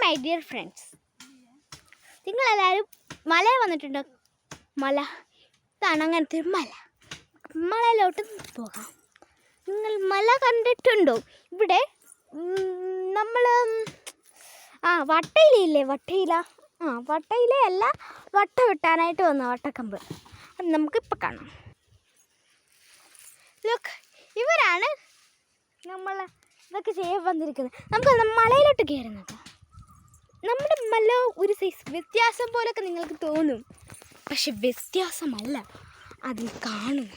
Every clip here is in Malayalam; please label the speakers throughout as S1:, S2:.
S1: മൈ ഡിയർ ഫ്രണ്ട്സ്, നിങ്ങളെല്ലാവരും മലയിൽ വന്നിട്ടുണ്ടോ? മല ഇതാണ് അങ്ങനത്തെ ഒരു മല. മലയിലോട്ട് പോകാം. നിങ്ങൾ മല കണ്ടിട്ടുണ്ടോ? ഇവിടെ നമ്മൾ വട്ടയിലയില്ലേ, വട്ടയിലയല്ല, വട്ട വെട്ടാനായിട്ട് വന്ന വട്ടക്കമ്പ്. അത് നമുക്കിപ്പോൾ കാണാം. ലുക്ക്, ഇവരാണ് നമ്മൾ ഇതൊക്കെ ചെയ്യാൻ വന്നിരിക്കുന്നത്. നമുക്ക് മലയിലോട്ട് കയറുന്നത്. നമ്മുടെ മല ഒരു സൈസ് വ്യത്യാസം പോലൊക്കെ നിങ്ങൾക്ക് തോന്നും, പക്ഷെ വ്യത്യാസമല്ല, അതിൽ കാണുന്നു.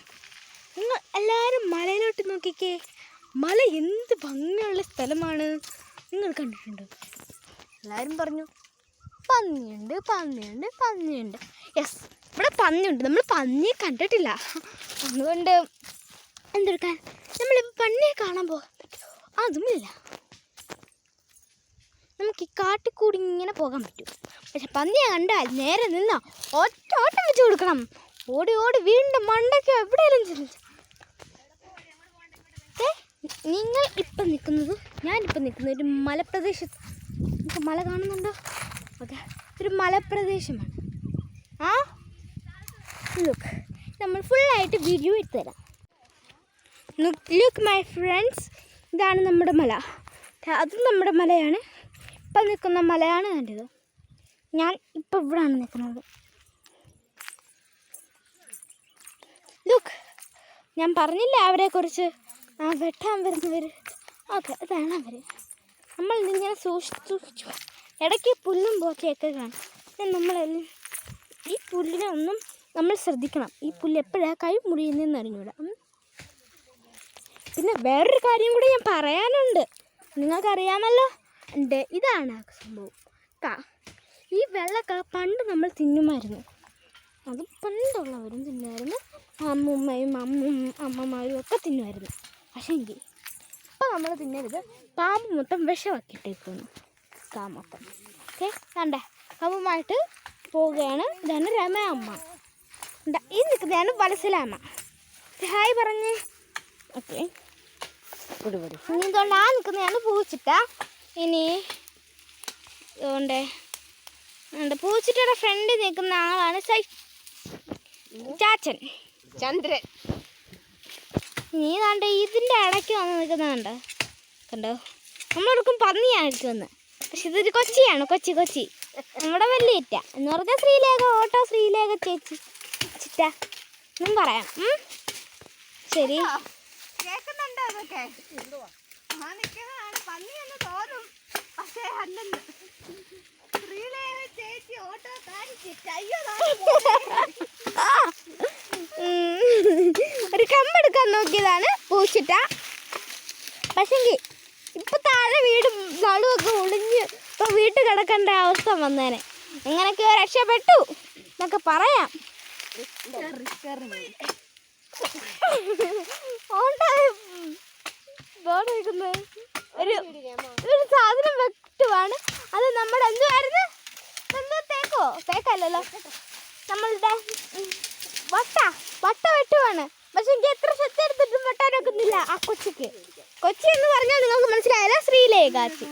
S1: നിങ്ങൾ എല്ലാവരും മലയിലോട്ട് നോക്കിക്കേ. മല എന്ത് ഭംഗിയുള്ള സ്ഥലമാണ്. നിങ്ങൾ കണ്ടിട്ടുണ്ടോ? എല്ലാവരും പറഞ്ഞു പന്നിയുണ്ട്, പന്നിയുണ്ട്, പന്നിയുണ്ട്. യെസ്, ഇവിടെ പന്നിയുണ്ട്. നമ്മൾ പന്നിയെ കണ്ടിട്ടില്ല. അതുകൊണ്ട് എന്തെടുക്കാൻ നമ്മളിപ്പോൾ പന്നിയെ കാണാൻ പോകാൻ പറ്റും? അതുമില്ല. നമുക്ക് ഈ കാട്ടിക്കൂടി ഇങ്ങനെ പോകാൻ പറ്റും. പക്ഷെ പന്നിയെ കണ്ടാൽ നേരെ നിന്നാ ഒറ്റ ഓട്ടം വെച്ച് കൊടുക്കണം. ഓടി ഓടി വീണ്ടും മണ്ടയ്ക്കോ എവിടെയെങ്കിലും ചെന്നു. നിങ്ങൾ ഇപ്പം നിൽക്കുന്നത്, ഞാനിപ്പം നിൽക്കുന്നത് ഒരു മലപ്രദേശത്ത്. നമുക്ക് മല കാണുന്നുണ്ടോ? ഓക്കെ, ഒരു മലപ്രദേശമാണ്. ലുക്ക്, നമ്മൾ ഫുള്ളായിട്ട് വീഡിയോ എടുത്തു തരാം. ലുക്ക് മൈ ഫ്രണ്ട്സ്, ഇതാണ് നമ്മുടെ മല. അതും നമ്മുടെ മലയാണ്. ഇപ്പം നിൽക്കുന്ന മലയാണ് കണ്ടത്. ഞാൻ ഇപ്പം ഇവിടെയാണ് നിൽക്കുന്നത്. ലുക്ക്, ഞാൻ പറഞ്ഞില്ല അവരെക്കുറിച്ച്, വെട്ടാൻ വരുന്നവർ. ഓക്കെ, അതാണ് അവർ. നമ്മൾ ഇങ്ങനെ സൂക്ഷിച്ചു ഇടയ്ക്ക് പുല്ലും പോച്ചയൊക്കെ കാണും. നമ്മളെല്ലാം ഈ പുല്ലിനെ ഒന്നും നമ്മൾ ശ്രദ്ധിക്കണം. ഈ പുല്ല് എപ്പോഴാണ് കൈ മുറിയുന്നതെന്ന് അറിഞ്ഞൂടാ. പിന്നെ വേറൊരു കാര്യം കൂടി ഞാൻ പറയാനുണ്ട്. നിങ്ങൾക്കറിയാമല്ലോ, ഇതാണ് സംഭവം. ഈ വെള്ളക്ക പണ്ട് നമ്മൾ തിന്നുമായിരുന്നു. അത് പണ്ടുള്ളവരും തിന്നുമായിരുന്നു. അമ്മൂമ്മയും അമ്മമാരും ഒക്കെ തിന്നുമായിരുന്നു. പക്ഷേ എങ്കിൽ ഇപ്പം നമ്മൾ തിന്നരുത്. പാമ്പ് മൊത്തം വിഷമാക്കിയിട്ടേക്കുന്നു. മൊത്തം ഓക്കെ, കണ്ടേ, പാമ്പുമായിട്ട് പോവുകയാണ്. ഇതാണ് രമയമ്മ. ഈ നിൽക്കുന്നതാണ് വത്സലാമ്മ. ഹായ് പറഞ്ഞേ. ഓക്കെ, ഇനി ഇതുകൊണ്ട് നിൽക്കുന്നതാണ് പൂച്ചിട്ട. ഇനി അതുകൊണ്ട് പൂച്ചിട്ടയുടെ ഫ്രണ്ടിൽ നിൽക്കുന്ന ആളാണ് ചാച്ചൻ ചന്ദ്രൻ. നീ കണ്ടോ ഇതിൻ്റെ ഇടയ്ക്ക് വന്ന് നിൽക്കുന്നുണ്ട്. കണ്ടോ, നമ്മളോടൊപ്പം പന്നിയായിരിക്കുമെന്ന്. പക്ഷെ ഇതൊരു കൊച്ചിയാണ്. കൊച്ചി നമ്മുടെ വലിയ ഇറ്റ എന്ന് പറഞ്ഞാൽ ശ്രീലേഖ, ഓട്ടോ ശ്രീലേഖ ചേച്ചി ചിറ്റ എന്നും പറയാം. ശരി,
S2: കേൾക്കുന്നുണ്ടോ? അതൊക്കെ പന്നിയെന്ന് തോന്നും, പക്ഷേ അല്ലെന്ന്. ശ്രീലേഖ ചേച്ചി, ഓട്ടോ
S1: ഒരു കമ്പെടുക്കാൻ നോക്കിയതാണ് പൂച്ചിട്ട. പക്ഷെങ്കിൽ ഇപ്പൊ താഴെ വീട് നടുവൊക്കെ ഒളിഞ്ഞ് ഇപ്പൊ വീട്ടിൽ കിടക്കേണ്ട അവസ്ഥ വന്നേനെ. എങ്ങനെയൊക്കെയോ രക്ഷപ്പെട്ടു എന്നൊക്കെ പറയാം. ഒരു സാധനം വെട്ടുവാണ്. അത് നമ്മുടെ എന്തുവായിരുന്നു? തേക്കല്ലോ, നമ്മളുടെ വട്ട വെട്ടുവാണ്. പക്ഷെ എനിക്ക് എത്ര ശ്രദ്ധ എടുത്തിട്ടും വെട്ടാനൊക്കുന്നില്ല ആ കൊച്ചിക്ക്. കൊച്ചി എന്ന് പറഞ്ഞാൽ നിങ്ങൾക്ക് മനസ്സിലായല്ലോ, ശ്രീലേഖാച്ചി.